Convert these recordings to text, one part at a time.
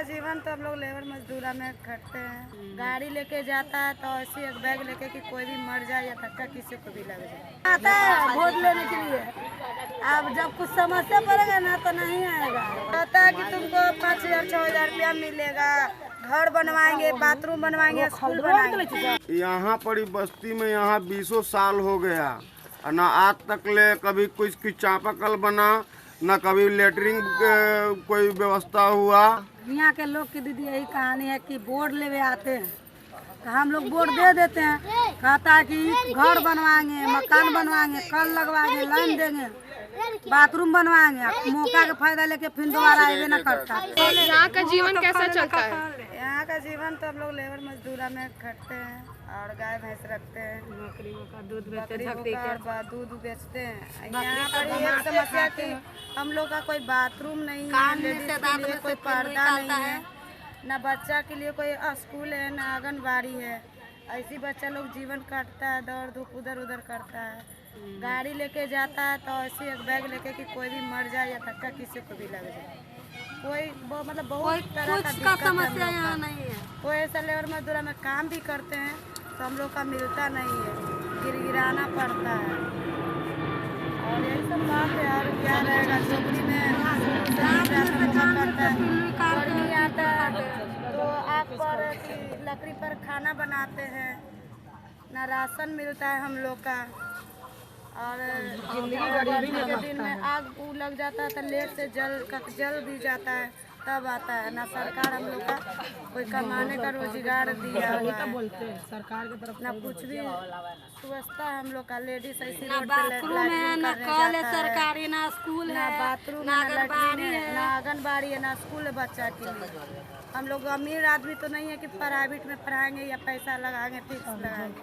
का जीवन तो हम लोग लेबर मजदूरा में खटते हैं। गाड़ी लेके जाता है तो ऐसी एक बैग लेके कि कोई भी मर जाए या धक्का किसी को भी लग जाए। आता है वोट लेने के लिए, अब जब कुछ समस्या पड़ेगा ना तो नहीं आएगा। कहता है कि तुमको 5,000 6,000 रुपया मिलेगा, घर बनवाएंगे, बाथरूम बनवाएंगे, स्कूल बनाएंगे। यहाँ पड़ी बस्ती में यहाँ 20 साल हो गया, ना आज तक ले कभी कुछ की चापाकल बना, न कभी लेटरिन कोई व्यवस्था हुआ। यहाँ के लोग की दीदी यही कहानी है कि वोट लेवे आते हैं तो हम लोग वोट दे देते हैं, कहता है कि घर बनवाएंगे, मकान बनवाएंगे, कल लगवाएंगे, लाइन देंगे, बाथरूम बनवाएंगे, मौका का फायदा लेके फिर दोबारा आए न करता। यहाँ का जीवन कैसा चलता है? यहाँ का जीवन तो हम लोग लेबर मजदूरा में खटते हैं और गाय भैंस रखते हैं, बकरियों का दूध बेचते हैं। यहाँ पर एक समस्या कि हम लोग का कोई बाथरूम नहीं है, लेडीज के लिए कोई पर्दा नहीं है, न बच्चा के लिए कोई स्कूल है, न आंगनबाड़ी है। ऐसी बच्चा लोग जीवन काटता है, दौड़ धूप उधर उधर करता है। गाड़ी लेके जाता है तो ऐसी एक बैग लेके कि कोई भी मर जाए या धक्का किसी को भी लग जाए। मतलब बहुत तरह का समस्या यहाँ नहीं है। कोई ऐसा लेबर मजदूरा में काम भी करते हैं तो हम लोग का मिलता नहीं है, गिराना पड़ता है। और यही सब बात है यार, क्या रहेगा झोपड़ी में गर्मी आता है तो आग पर लकड़ी पर खाना बनाते हैं, ना राशन मिलता है हम लोग का। और गर्मी के दिन में आग लग जाता है तो लेट से जल भी जाता है तब आता है। ना सरकार हम लोग का कोई कमाने का रोजगार दिया हुआ है, सरकार की तरफ ना कुछ भी व्यवस्था है। हम लोग का लेडीज ऐसी रोड पे ना कॉल है सरकारी, ना स्कूल है, ना बाथरूम, ना आंगनबाड़ी है, ना स्कूल है बच्चा के लिए। हम लोग अमीर आदमी तो नहीं है कि प्राइवेट में पढ़ाएंगे या पैसा लगाएंगे, फिक्स लगाएंगे।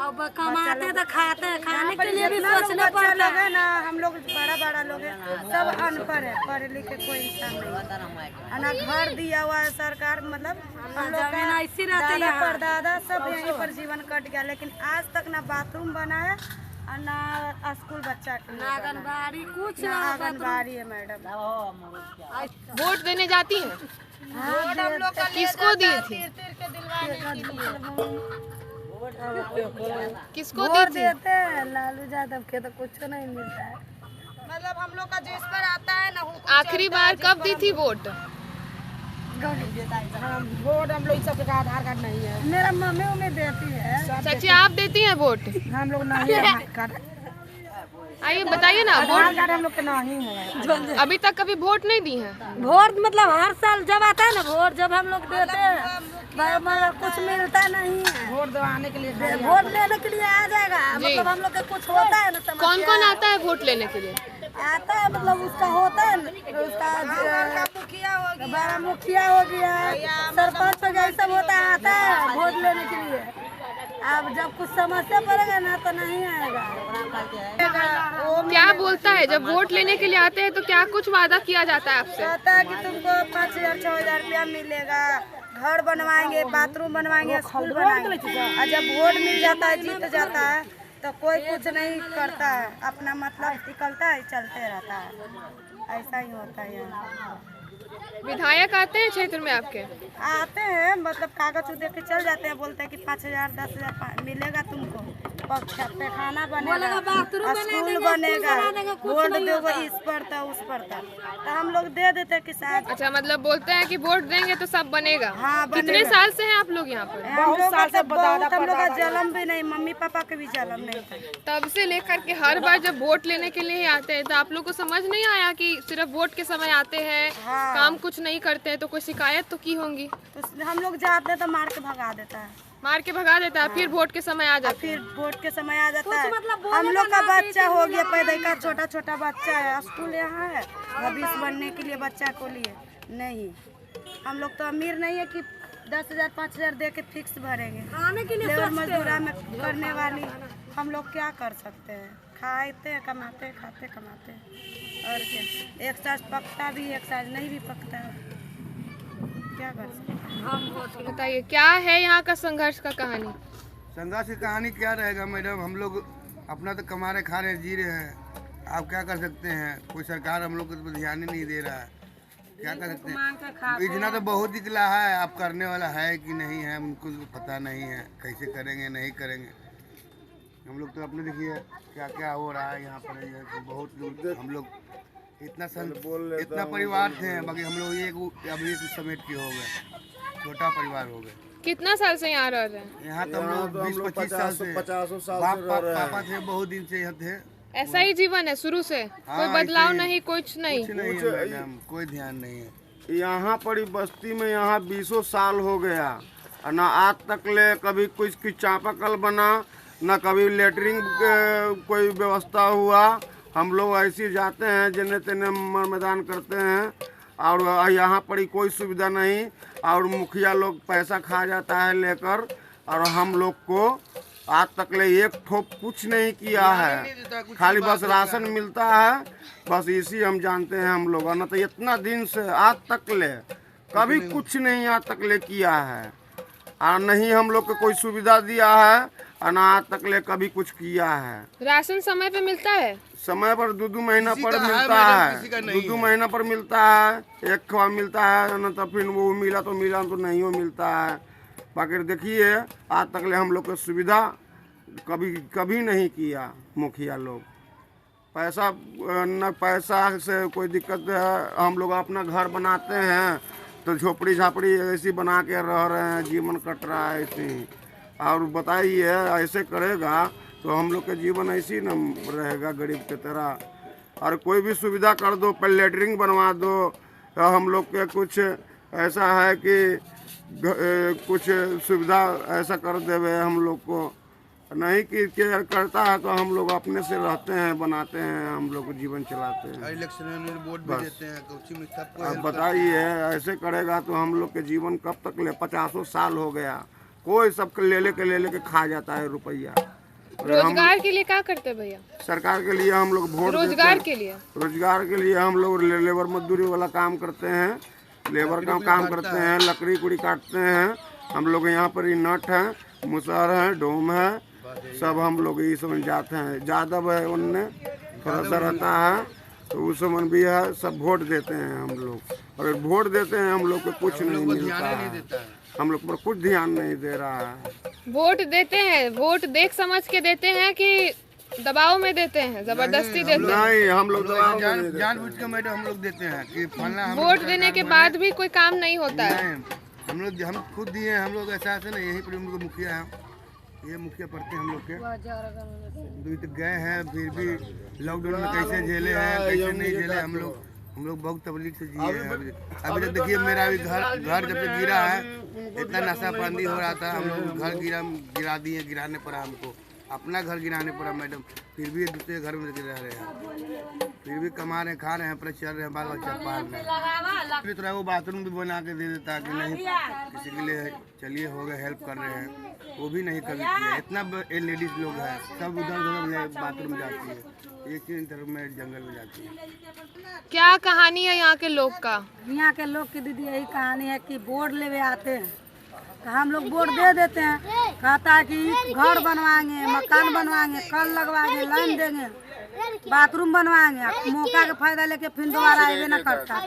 अब कमाते तो खाते हैं, खाने के लिए भी सोचना पड़ता है ना। हम लोग बड़ा लोग हैं, सब अनपढ़ है, पढ़े लिखे कोई इंसान नहीं, ना घर दिया हुआ है सरकार। मतलब हम लोग का दादा परदादा सब यहीं पर जीवन कट गया, लेकिन आज तक ना बाथरूम बना है और ना स्कूल बच्चा के लिए, आंगनबाड़ी कुछ आंगनबाड़ी है मैडम। वोट देने जाती हैं? वोट हम लोग का किसको दी थी? किसको दी थी? देते हैं लालू यादव के, तो कुछ नहीं मिलता है। मतलब हम लोग का जिस पर आता है ना। आखिरी बार कब दी थी वोट? वोट हम लोग सबके आधार कार्ड नहीं है। मेरा मम्मी देती है। चाची आप देती हैं वोट? हम लोग नहीं। आइए बताइए ना, वोट हम लोग के नहीं है। अभी तक कभी वोट नहीं दी है? वोट मतलब हर साल जब आता है ना वोट, जब हम लोग देते हैं मतलब कुछ मिलता नहीं है। वोट दिलाने के लिए, वोट लेने के लिए आ जाएगा, मतलब हम लोग का कुछ होता है ना। कौन कौन आता है वोट लेने के लिए? आता है मतलब उसका होता है ना, उसका बड़ा मुखिया हो गया, सरपंच हो गया, सब होता है, आता है वोट लेने के लिए। अब जब कुछ समस्या पड़ेगा ना तो नहीं आएगा। क्या बोलता है जब वोट लेने के लिए आते हैं तो क्या कुछ वादा किया जाता है आपसे? कहता है कि तुमको 5,000 6,000 रुपया मिलेगा, घर बनवाएंगे, बाथरूम बनवाएंगे, स्कूल बनाएंगे। और जब वोट मिल जाता है, जीत जाता है, तो कोई कुछ नहीं करता है, अपना मतलब निकलता है, चलते रहता है। ऐसा ही होता है यहाँ। विधायक आते हैं क्षेत्र में आपके? आते हैं, मतलब कागज दे के चल जाते हैं, बोलते हैं कि 5,000 10,000 मिलेगा तुमको, पैखाना बनेगा, स्कूल बनेगा, वोट दोगे इस पर था उस पर था, तो हम लोग दे देते हैं कि शायद। अच्छा, मतलब बोलते हैं कि वोट देंगे तो सब बनेगा। हाँ, कितने साल से हैं आप लोग यहाँ पर? बहुत साल से। हम लोग का जन्म भी नहीं, मम्मी पापा के भी जन्म नहीं था। तब से लेकर के हर बार जब वोट लेने के लिए आते हैं तो आप लोग को समझ नहीं आया कि सिर्फ वोट के समय आते हैं, काम कुछ नहीं करते हैं, तो कोई शिकायत तो की होंगी? तो हम लोग जाते हैं तो मार के भगा देता है, मार के भगा देता है। फिर वोट के समय आ जाता है। फिर वोट के समय आ जाता है। हम लोग का बच्चा हो गया पैदा का, छोटा छोटा बच्चा है, स्कूल यहाँ है, भविष्य बनने के लिए बच्चा को लिए नहीं। हम लोग तो अमीर नहीं है कि 10,000 5,000 दे के फिक्स भरेंगे। लेबर मजदूरा में करने वाली हम लोग क्या कर सकते हैं? खाते कमाते, खाते कमाते, और क्या। एक साल पकता भी, एक साल नहीं भी पकता है, क्या कर सकते हैं? बताइए क्या है यहाँ का संघर्ष का कहानी? संघर्ष की कहानी क्या रहेगा मैडम, हम लोग अपना तो कमा रहे, खा रहे, जी रहे हैं। आप क्या कर सकते हैं? कोई सरकार हम लोग को तो ध्यान ही नहीं दे रहा है। क्या कर सकते हैं। इतना तो बहुत निकला है, अब करने वाला है कि नहीं है हमको पता नहीं है, कैसे करेंगे नहीं करेंगे। हम लोग तो अपने देखिए क्या क्या हो रहा है यहाँ पर। ये बहुत लोग हम लोग इतना परिवार थे, बाकी हम लोग अभी समेट के हो गए, छोटा परिवार हो गए। कितना साल से यहाँ रह रहे हैं? यहाँ तो हम लोग 20-25 साल से, 50 साल पापा थे बहुत दिन से यहाँ थे। ऐसा ही जीवन है शुरू से? कोई बदलाव नहीं, कुछ नहीं? कोई ध्यान नहीं है। यहाँ पड़ी बस्ती में यहाँ 20 साल हो गया, ना आज तक ले कभी कुछ की चापाकल बना, ना कभी लेटरिंग कोई व्यवस्था हुआ। हम लोग ऐसे जाते हैं जने तेने मैदान करते हैं, और यहाँ पड़ी कोई सुविधा नहीं, और मुखिया लोग पैसा खा जाता है लेकर, और हम लोग को आज तक ले एक ठोप कुछ नहीं किया है। खाली बस राशन मिलता है, बस इसी हम जानते हैं हम लोग। ना तो इतना दिन से आज तक ले कभी कुछ नहीं आज तक ले किया है, और नहीं हम लोग को कोई सुविधा दिया है, और ना आज तक ले कभी कुछ किया है। राशन समय पे मिलता है? समय पर 2-2 महीना पर मिलता है, 2-2 महीना पर मिलता है, एक खवा मिलता है, ना तो फिर वो मिला तो नहीं हो मिलता है। बाकी देखिए आज तक ले हम लोग को सुविधा कभी नहीं किया मुखिया लोग। पैसा न पैसा से कोई दिक्कत है, हम लोग अपना घर बनाते हैं तो झोपड़ी झापड़ी ऐसी बना के रह रहे हैं, जीवन कट रहा है ऐसे ही। और बताइए ऐसे करेगा तो हम लोग का जीवन ऐसे ही न रहेगा गरीब की तरह। और कोई भी सुविधा कर दो, पर लेटरिंग बनवा दो, तो हम लोग के कुछ ऐसा है कि कुछ सुविधा ऐसा कर देवे हम लोग को। नहीं कि केयर करता है तो हम लोग अपने से रहते हैं, बनाते हैं, हम लोग जीवन चलाते हैं। इलेक्शन में वोट भी देते हैं, अब बताइए ऐसे करेगा तो हम लोग के जीवन कब तक ले? 50 साल हो गया, कोई सब ले लेके खा जाता है रुपया। रोजगार के लिए क्या करते भैया? सरकार के लिए हम लोग वोट रोजगार के लिए हम लोग लेबर मजदूरी वाला काम करते हैं, लेबर का काम करते हैं, लकड़ी कुड़ी काटते हैं। हम लोग यहाँ पर ही नट है, मुसहर है, डोम है, सब हम लोग ये समझ जाते हैं। यादव है उनने थोड़ा सा रहता है, तो उस समन भी है, सब वोट देते हैं हम लोग। और वोट देते हैं हम लोग को कुछ नहीं मिलता है, हम लोग पर कुछ ध्यान नहीं दे रहा है। वोट देते हैं, वोट देख समझ के देते हैं कि दबाव में देते हैं, जबरदस्ती देते हैं? नहीं, हम लोग जानबूझ के मैडम हम लोग देते हैं कि फलना। वोट देने के बाद भी कोई काम नहीं होता है। हम खुद दिए, हम लोग ऐसा है ना, यही पर हम लोग मुखिया है, ये मुखिया पड़ते हैं हम लोग के। दूर तक गए हैं, फिर भी लॉकडाउन में कैसे झेले हैं, कैसे नहीं झेले। हम लोग बहुत तकलीफ से जिए हैं। अभी तक देखिए मेरा भी घर जब से गिरा है, इतना नशा पानी हो रहा था, हम लोग घर गिरा दिए, गिराने पड़ा हमको, अपना घर गिराने पड़ा मैडम। फिर भी दूसरे घर में रह रहे हैं, फिर भी कमा रहे हैं, खा रहे हैं, अपने चल रहे हैं, बाल बच्चा पाल रहे हैं। फिर थोड़ा वो बाथरूम भी बना के दे देता कि नहीं किसी के लिए चलिए हो गए, हेल्प कर रहे हैं, वो भी नहीं कभी किया। इतना लेडीज लोग हैं, सब उधर बाथरूम जाती है, एक ही तरफ में जंगल में जाती है। क्या कहानी है यहाँ के लोग का? यहाँ के लोग की दीदी यही कहानी है कि वोट लेवे आते हैं तो हम लोग वोट दे देते हैं, कहता है कि घर बनवाएंगे, मकान बनवाएंगे, कल लगवाएंगे, लाइन देंगे, बाथरूम बनवाएंगे। मौका का फायदा लेके फिर दोबारा आए न करता,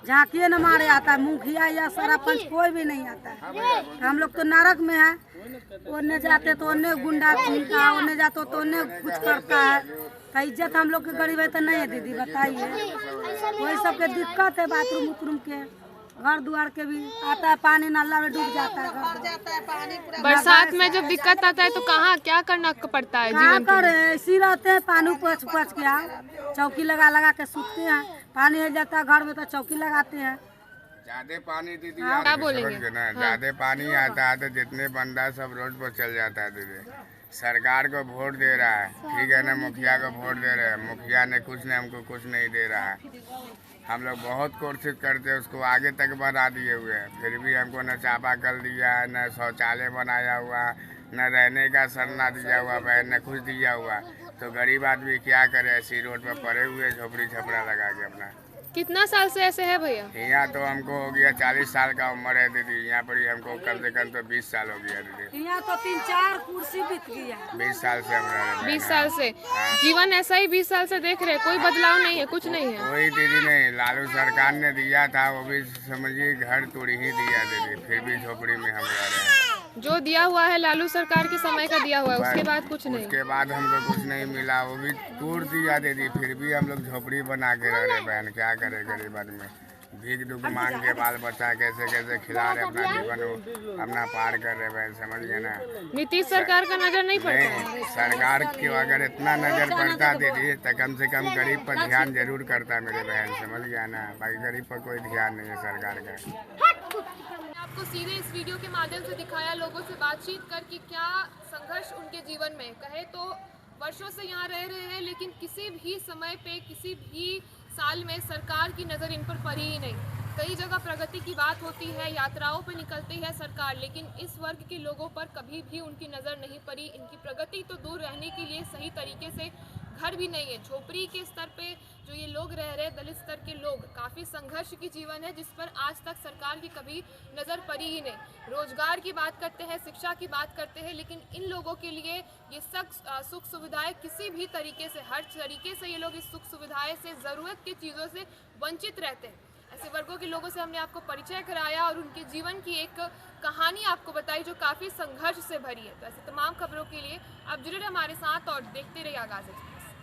झांकिए न मारे आता है। मुखिया या सरपंच कोई भी नहीं आता है। हम लोग तो नरक में है, ओने जाते तो ओने गुंडा का, ओने जाते तो ओने कुछ करता है। तो इज्जत हम लोग के गरीब है तो नहीं है दीदी, बताइए। वही सबके दिक्कत है, बाथरूम उथरूम के, घर द्वार के भी आता है, पानी नाला में डूब जाता है। बरसात में जब दिक्कत आता है तो कहाँ क्या करना पड़ता है? क्या करे, ऐसी रहते हैं, पानी उपच के चौकी लगा के सूखते हैं। पानी हो जाता है घर में तो चौकी लगाते हैं। ज्यादा पानी दीदी क्या बोलेंगे? ज्यादा पानी आता है तो जितने बंदा सब रोड पर चल जाता है दीदी। सरकार को वोट दे रहा है, ठीक है ना, मुखिया को वोट दे रहे हैं, मुखिया ने कुछ नहीं, हमको कुछ नहीं दे रहा है। हम लोग बहुत कोशिश करते हैं, उसको आगे तक बढ़ा दिए हुए हैं, फिर भी हमको न चापाकल दिया है, न शौचालय बनाया हुआ, न रहने का सरना दिया हुआ है, न कुछ दिया हुआ। तो गरीब आदमी क्या करे, ऐसी रोड पर पड़े हुए झोपड़ी छपड़ा लगा के अपना। कितना साल से ऐसे है भैया? यहाँ तो हमको हो गया 40 साल का उम्र है दीदी। यहाँ पर ही हमको कम से कम तो 20 साल हो गया दीदी। यहाँ तो 3-4 कुर्सी बीत गया। 20 साल से हम रह रहे हैं। 20 साल से जीवन ऐसा ही 20 साल से देख रहे, कोई बदलाव नहीं है, कुछ नहीं है। कोई दीदी नहीं, लालू सरकार ने दिया था वो भी समझिए घर तोड़ी ही दिया दीदी, फिर भी झोपड़ी में हम रह रहे हैं। जो दिया हुआ है लालू सरकार के समय का दिया हुआ है, उसके बाद कुछ नहीं। उसके बाद हमको कुछ नहीं मिला, वो भी तोड़ दिया दीदी, फिर भी हम लोग झोपड़ी बना के रह रहे बहन। क्या करे गरीब आदमी, भीख दुख मांग के बाल बच्चा कैसे कैसे खिला रहे, अपना जीवन अपना पार कर रहे बहन, समझ गए ना। नीतीश सरकार का नजर नहीं पड़ता है? नहीं, सरकार की अगर इतना नजर पड़ता दीदी तो कम से कम गरीब पर ध्यान जरूर करता मेरे बहन, समझ गया ना। बाकी गरीब पर कोई ध्यान नहीं है सरकार का। आपको सीधे इस वीडियो के माध्यम से दिखाया, लोगों से बातचीत कर कि क्या संघर्ष उनके जीवन में। कहे तो वर्षों से यहाँ रह रहे हैं, लेकिन किसी भी समय पे किसी भी साल में सरकार की नज़र इन पर पड़ी ही नहीं। कई जगह प्रगति की बात होती है, यात्राओं पर निकलती है सरकार, लेकिन इस वर्ग के लोगों पर कभी भी उनकी नज़र नहीं पड़ी। इनकी प्रगति तो दूर रहने के लिए सही तरीके से घर भी नहीं है। झोपड़ी के स्तर पे जो ये लोग रह रहे, दलित स्तर के लोग, काफ़ी संघर्ष की जीवन है जिस पर आज तक सरकार की कभी नज़र पड़ी ही नहीं। रोजगार की बात करते हैं, शिक्षा की बात करते हैं, लेकिन इन लोगों के लिए ये सुख सुविधाएं किसी भी तरीके से, हर तरीके से ये लोग इस सुख सुविधाएं से, ज़रूरत की चीज़ों से वंचित रहते हैं। ऐसे वर्गों के लोगों से हमने आपको परिचय कराया और उनके जीवन की एक कहानी आपको बताई जो काफ़ी संघर्ष से भरी है। तो ऐसे तमाम खबरों के लिए आप जुड़े रहे हमारे साथ और देखते रहिए आगाज़।